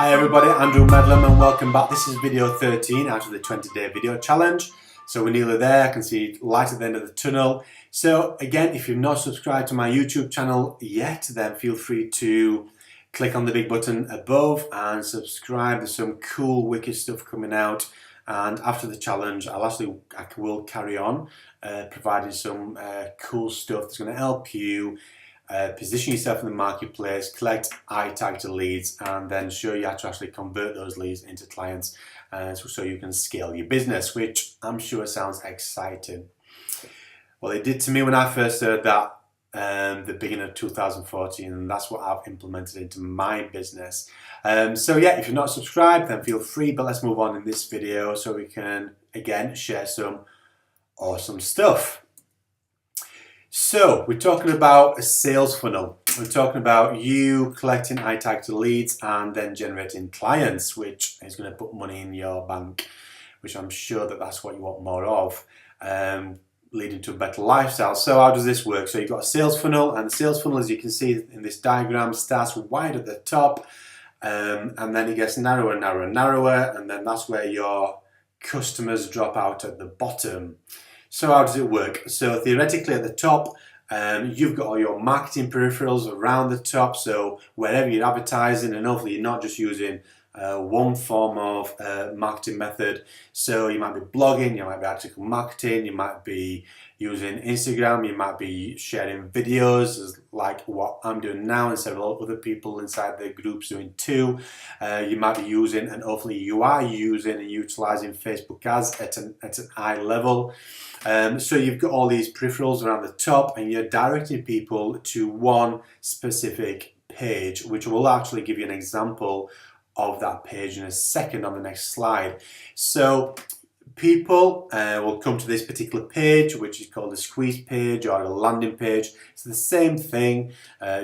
Hi everybody, Andrew Medlam and welcome back. This is video 13 out of the 20-day video challenge. So we're nearly there. I can see light at the end of the tunnel. So again, if you've not subscribed to my YouTube channel yet, then feel free to click on the big button above and subscribe. There's some cool, wicked stuff coming out. And after the challenge, I will carry on providing some cool stuff that's going to help you position yourself in the marketplace, collect high-targeted leads, and then show you how to actually convert those leads into clients so you can scale your business, which I'm sure sounds exciting. Well, it did to me when I first heard that the beginning of 2014, and that's what I've implemented into my business. So yeah, if you're not subscribed, then feel free, but let's move on in this video so we can, again, share some awesome stuff. So we're talking about a sales funnel. We're talking about you collecting high-targeted leads and then generating clients, which is going to put money in your bank, which I'm sure that's what you want more of, leading to a better lifestyle. So how does this work? So you've got a sales funnel, and the sales funnel, as you can see in this diagram, starts wide at the top, and then it gets narrower and narrower and narrower, and then that's where your customers drop out at the bottom. So how does it work? So theoretically at the top, you've got all your marketing peripherals around the top. So wherever you're advertising, and hopefully you're not just using one form of marketing method. So you might be blogging, you might be article marketing, you might be using Instagram, you might be sharing videos like what I'm doing now and several other people inside the groups doing too. You might be using, and hopefully you are using and utilizing Facebook ads at an high level. So you've got all these peripherals around the top, and you're directing people to one specific page, which will actually give you an example of that page in a second on the next slide. So people will come to this particular page, which is called a squeeze page or a landing page. It's the same thing,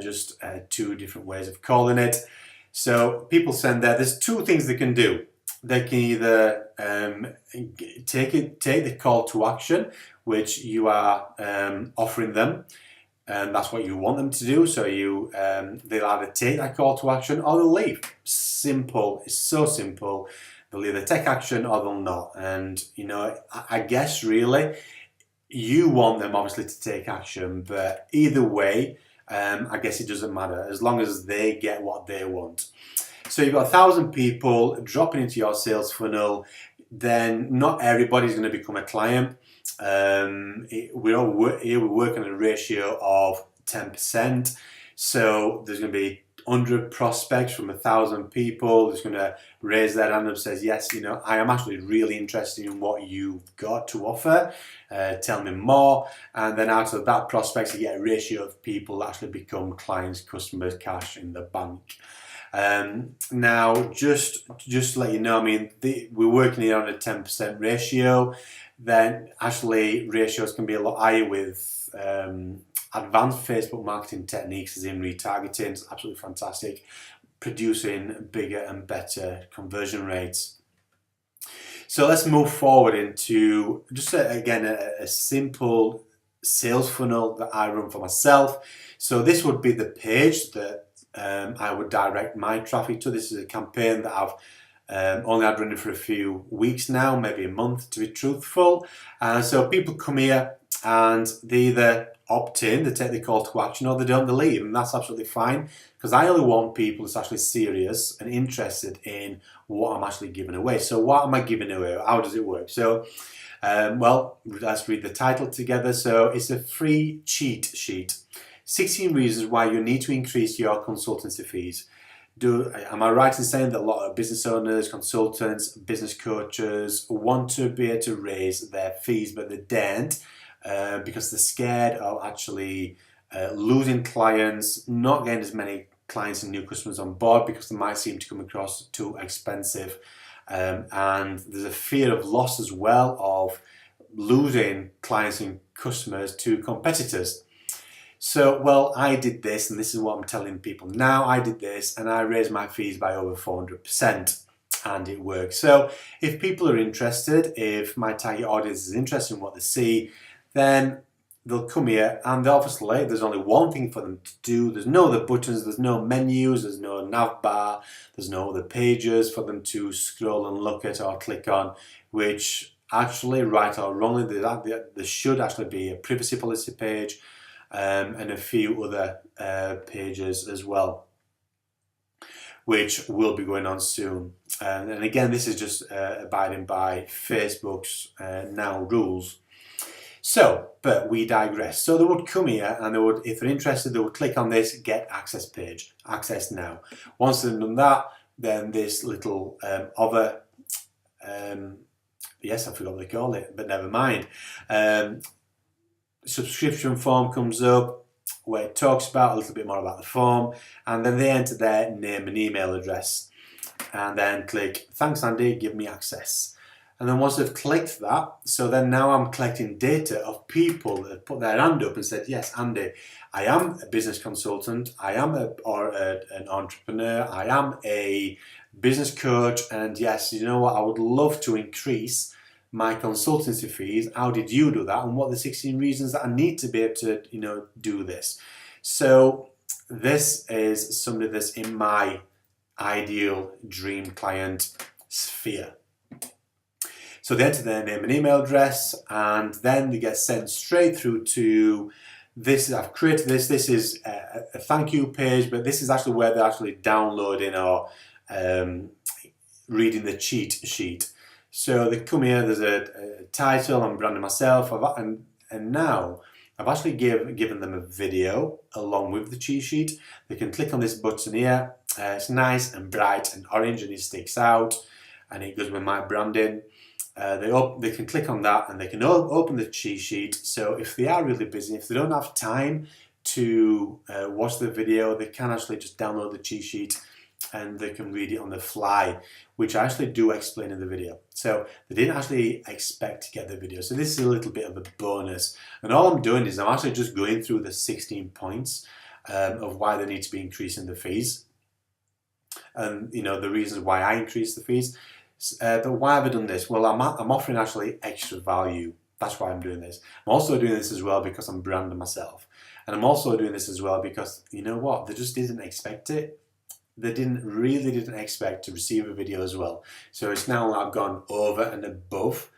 just two different ways of calling it. So people send there. There's two things they can do. They can either take the call to action, which you are offering them, and that's what you want them to do. So they'll either take that call to action or they'll leave. Simple. It's so simple. They'll either take action or they'll not. And you know, I guess really you want them obviously to take action, but either way, I guess it doesn't matter as long as they get what they want. So you've got 1,000 people dropping into your sales funnel. Then not everybody's going to become a client. We're working on a ratio of 10%. So there's going to be 100 prospects from 1,000 people that's going to raise their hand and says, yes, you know, I am actually really interested in what you've got to offer. Tell me more. And then out of that prospects, you get a ratio of people that actually become clients, customers, cash in the bank. Now, just to let you know, I mean, we're working here on a 10% ratio. Then actually ratios can be a lot higher with advanced Facebook marketing techniques, as in retargeting. It's absolutely fantastic, producing bigger and better conversion rates. So let's move forward into just again a simple sales funnel that I run for myself. So this would be the page that I would direct my traffic to. This is a campaign that I've only had running for a few weeks now, maybe a month to be truthful. So people come here and they either opt in, they take the call to action, or they don't, they leave, and that's absolutely fine, because I only want people that's actually serious and interested in what I'm actually giving away. So what am I giving away? How does it work? So well, let's read the title together. So it's a free cheat sheet. 16 reasons why you need to increase your consultancy fees. Am I right in saying that a lot of business owners, consultants, business coaches want to be able to raise their fees, but they daren't because they're scared of actually losing clients, not getting as many clients and new customers on board because they might seem to come across too expensive. And there's a fear of loss as well, of losing clients and customers to competitors. So, well, I did this, and this is what I'm telling people now. I did this, and I raised my fees by over 400%, and it works. So, if people are interested, if my target audience is interested in what they see, then they'll come here, and obviously there's only one thing for them to do. There's no other buttons, there's no menus, there's no nav bar, there's no other pages for them to scroll and look at or click on, which actually, right or wrongly, there should actually be a privacy policy page and a few other pages as well, which will be going on soon. And again, this is just abiding by Facebook's now rules. So, but we digress. So they would come here and they would, if they're interested, they would click on this Get Access page, Access Now. Once they've done that, then this little other, yes, I forgot what they call it, but never mind. Subscription form comes up where it talks about a little bit more about the form, and then they enter their name and email address and then click, thanks Andy, give me access. And then once they've clicked that, so then now I'm collecting data of people that have put their hand up and said, yes, Andy, I am a business consultant, I am an entrepreneur, I am a business coach, and yes, you know what, I would love to increase my consultancy fees. How did you do that? And what are the 16 reasons that I need to be able to, you know, do this? So this is somebody that's in my ideal dream client sphere. So they enter their name and email address, and then they get sent straight through to this. I've created this. This is a thank you page, but this is actually where they're actually downloading or reading the cheat sheet. So they come here, there's a title, I'm branding myself, and now I've actually given them a video along with the cheat sheet. They can click on this button here. It's nice and bright and orange and it sticks out and it goes with my branding. They can click on that and they can open the cheat sheet. So if they are really busy, if they don't have time to watch the video, they can actually just download the cheat sheet and they can read it on the fly, which I actually do explain in the video. So they didn't actually expect to get the video. So this is a little bit of a bonus. And all I'm doing is I'm actually just going through the 16 points of why they need to be increasing the fees. And you know, the reasons why I increase the fees. But why have I done this? Well, I'm offering actually extra value. That's why I'm doing this. I'm also doing this as well because I'm branding myself. And I'm also doing this as well because, you know what, they just didn't expect it. They really didn't expect to receive a video as well. So it's now I've gone over and above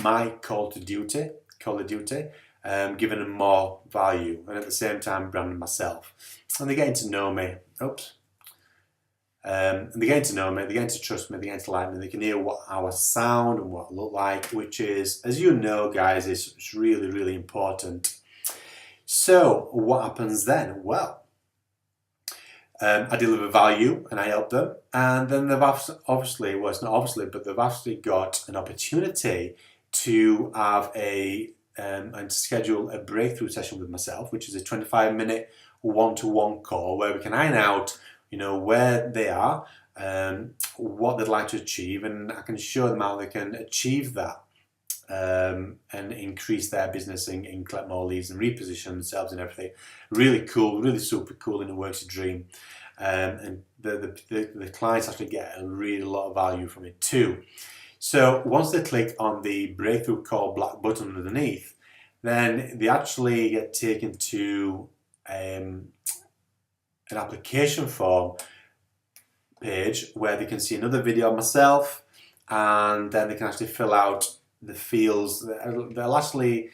my call to duty, giving them more value, and at the same time branding myself. And they're getting to know me. Oops. And they're getting to know me, they're getting to trust me, they're getting to like me, they can hear how I sound and what I look like, which is, as you know guys, it's really, really important. So what happens then? Well, I deliver value and I help them, and then they've obviously, well it's not obviously, but they've actually got an opportunity to have and to schedule a breakthrough session with myself, which is a 25-minute one-to-one call where we can iron out, you know, where they are, what they'd like to achieve, and I can show them how they can achieve that and increase their business and collect more leads and reposition themselves and everything. Really cool, really super cool, and it works a dream. And the clients actually get a really lot of value from it too. So once they click on the breakthrough call black button underneath, then they actually get taken to an application form page where they can see another video of myself, and then they can actually fill out the fields that'll actually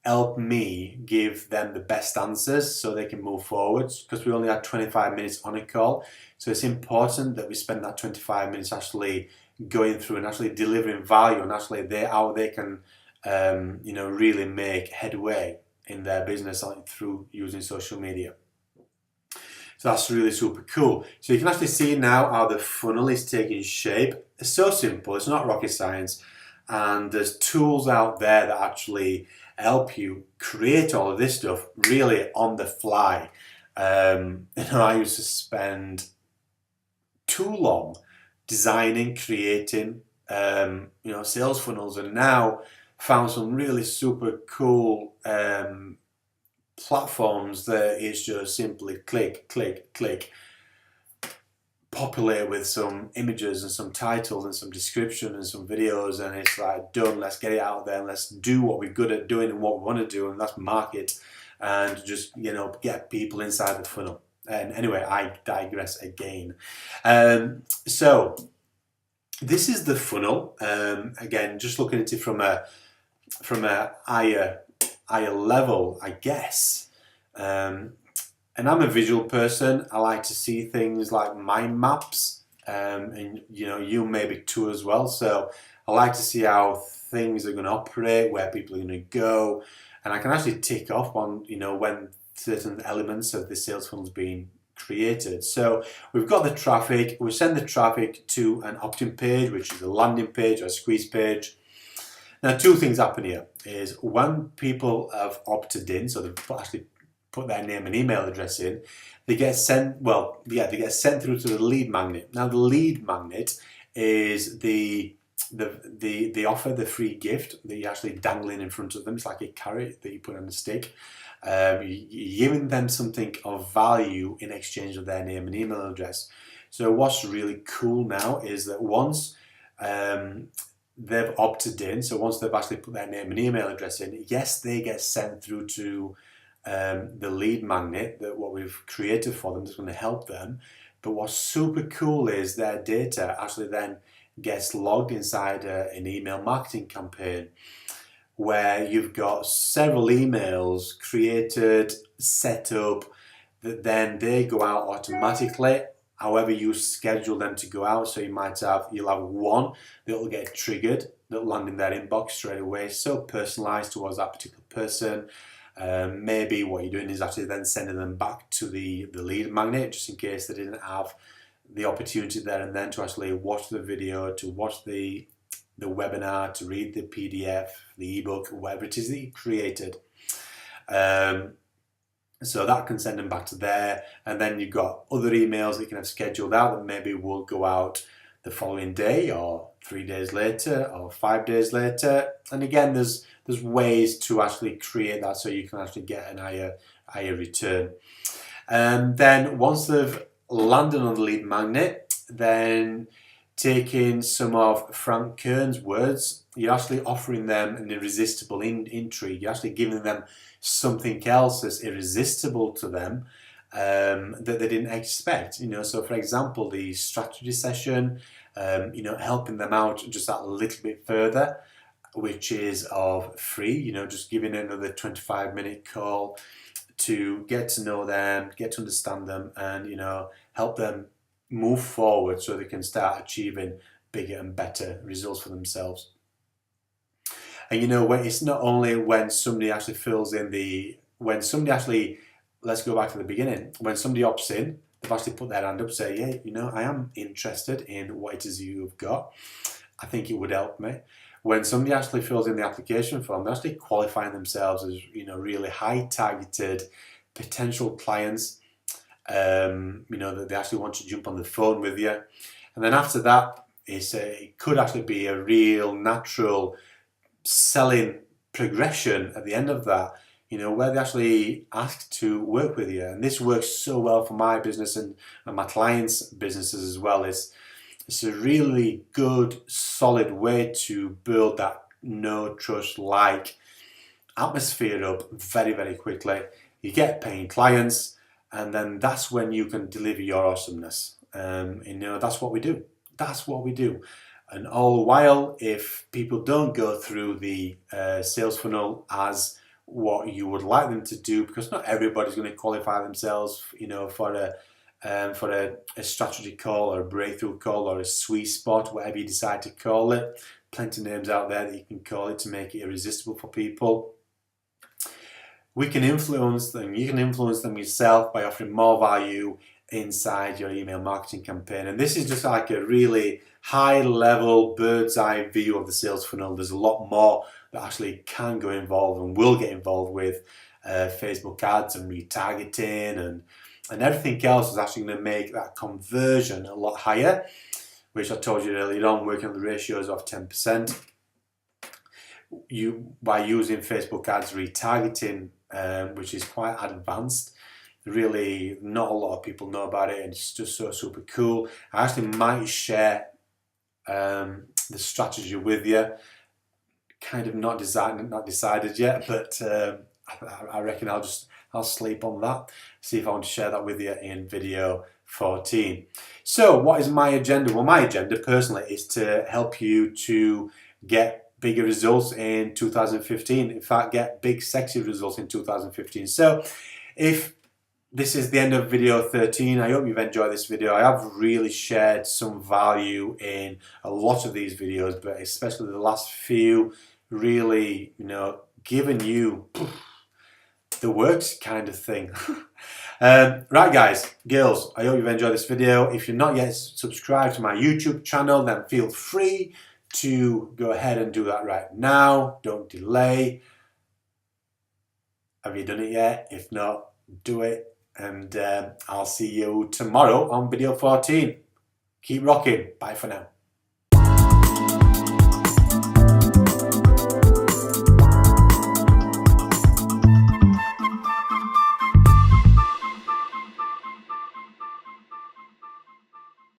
help me give them the best answers so they can move forwards, because we only had 25 minutes on a call. So it's important that we spend that 25 minutes actually going through and actually delivering value, and actually how they can you know, really make headway in their business through using social media. So that's really super cool. So you can actually see now how the funnel is taking shape. It's so simple, it's not rocket science. And there's tools out there that actually help you create all of this stuff really on the fly. You know, I used to spend too long designing, creating, you know, sales funnels, and now found some really super cool platforms that is just simply click, click, click, populate with some images and some titles and some description and some videos, and it's like, done, let's get it out there and let's do what we're good at doing and what we want to do, and that's market and just, you know, get people inside the funnel. And anyway, I digress again. So this is the funnel. Again, just looking at it from a higher level, I guess. And I'm a visual person. I like to see things like mind maps, and you know, you maybe too as well. So I like to see how things are going to operate, where people are going to go, and I can actually tick off on, you know, when certain elements of the sales funnel is being created. So we've got the traffic. We send the traffic to an opt-in page, which is a landing page or a squeeze page. Now, two things happen here. Is when people have opted in, so they've actually put their name and email address in, they get sent, well, yeah, they get sent through to the lead magnet. Now, the lead magnet is the offer, the free gift that you're actually dangling in front of them. It's like a carrot that you put on a stick. You're giving them something of value in exchange of their name and email address. So what's really cool now is that once they've opted in, so once they've actually put their name and email address in, yes, they get sent through to the lead magnet, that what we've created for them is going to help them. But what's super cool is their data actually then gets logged inside an email marketing campaign, where you've got several emails created, set up, that then they go out automatically however you schedule them to go out. So you'll have one that will get triggered, that'll land in their inbox straight away, so personalized towards that particular person. Maybe what you're doing is actually then sending them back to the lead magnet, just in case they didn't have the opportunity there and then to actually watch the video, to watch the webinar, to read the PDF, the ebook, whatever it is that you created. So that can send them back to there. And then you've got other emails that you can have scheduled out that maybe will go out the following day, or 3 days later, or 5 days later. And again, there's ways to actually create that so you can actually get an higher return. And then once they've landed on the lead magnet, then taking some of Frank Kern's words, you're actually offering them an irresistible intrigue. You're actually giving them something else that's irresistible to them, that they didn't expect. You know, so for example, the strategy session, you know, helping them out just that little bit further, which is of free, you know, just giving another 25-minute call to get to know them, get to understand them, and, you know, help them move forward so they can start achieving bigger and better results for themselves. And you know, it's not only when somebody actually fills in let's go back to the beginning, when somebody opts in, they've actually put their hand up, say, yeah, you know, I am interested in what it is you've got. I think it would help me. When somebody actually fills in the application form, they're actually qualifying themselves as, you know, really high targeted potential clients, you know, that they actually want to jump on the phone with you. And then after that, it could actually be a real natural selling progression at the end of that, you know, where they actually ask to work with you. And this works so well for my business and my clients' businesses as well. It's a really good, solid way to build that know, trust, like atmosphere up very, very quickly. You get paying clients, and then that's when you can deliver your awesomeness. You know, that's what we do. That's what we do. And all the while, if people don't go through the sales funnel as what you would like them to do, because not everybody's going to qualify themselves, you know, for a strategy call or a breakthrough call or a sweet spot, whatever you decide to call it. Plenty of names out there that you can call it to make it irresistible for people. We can influence them. You can influence them yourself by offering more value inside your email marketing campaign. And this is just like a really high level bird's eye view of the sales funnel. There's a lot more that actually can go involved and will get involved with Facebook ads and retargeting and everything else is actually going to make that conversion a lot higher, which I told you earlier on, working on the ratios of 10%. By using Facebook ads retargeting, which is quite advanced, really not a lot of people know about it, and it's just so super cool. I actually might share the strategy with you. Kind of not decided yet, but I reckon I'll sleep on that. See if I want to share that with you in video 14. So what is my agenda? Well, my agenda personally is to help you to get bigger results in 2015. In fact, get big sexy results in 2015. So if this is the end of video 13. I hope you've enjoyed this video. I have really shared some value in a lot of these videos, but especially the last few, really, giving you the works kind of thing. Right guys, girls, I hope you've enjoyed this video. If you're not yet subscribed to my YouTube channel, then feel free to go ahead and do that right now. Don't delay. Have you done it yet? If not, do it. And I'll see you tomorrow on video 14. Keep rocking. Bye for now.